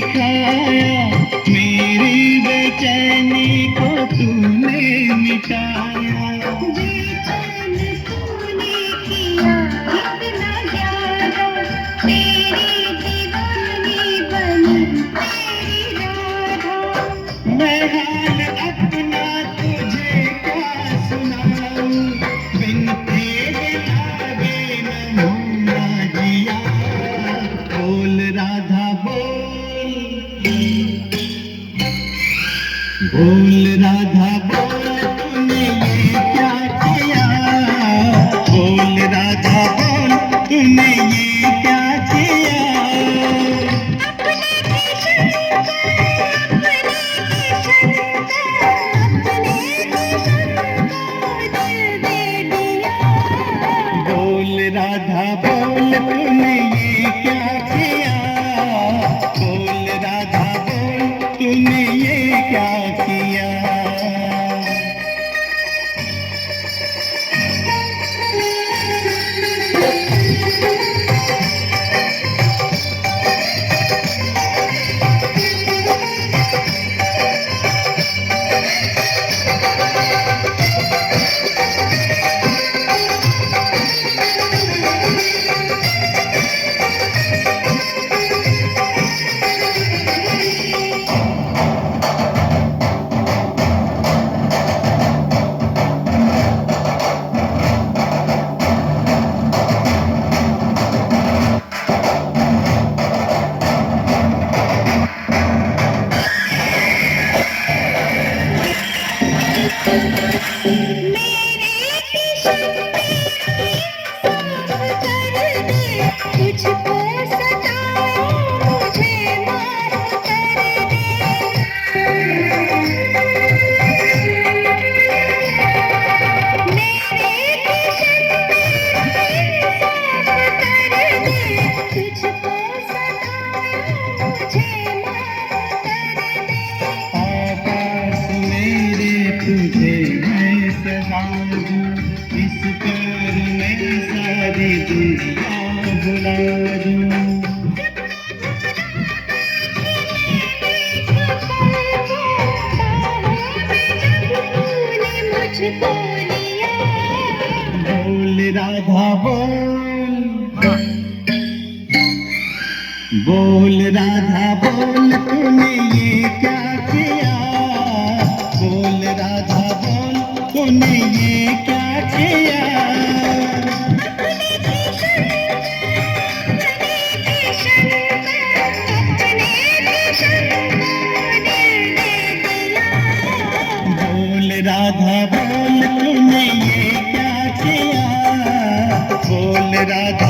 दिखाया, मेरी बेचैनी को तूने मिटाया। बेचैन तूने किया इतना ज्यादा, मेरी दीवानी बनी तेरी राधा। मैं हाल अपना तुझे क्या सुनाऊं, बिन तेरे लागे न होना जिया। बोल राधा बोल, बोल राधा बोल, तूने ये क्या किया। बोल राधा बोल, तूने ये क्या किया। अपने किशन को, अपने किशन को, अपने किशन को दिल दे दिया। बोल राधा बोल, तूने ये क्या किया। बोल राधा बोल, तूने ये क्या किया। मेरे किशन मेरा इंसाफ कर दे, तुझको सताया मुझे माफ कर दे। मेरे किशन मेरा इंसाफ कर दे, तुझको सताया मुझे माफ कर दे। आकाश मेरे तुझे मैं सजा दूं, इस प्यार में सारी दुनिया भुला दूं। मुझको लिया। बोल राधा बोल, बोल राधा बोल, तूने ये क्या किया। बोल राधा बोल, तूने ये क्या किया। अपने किशन को, अपने किशन को, अपने किशन को दिल दे दिया। बोल राधा बोल, तूने ये क्या किया। बोल राधा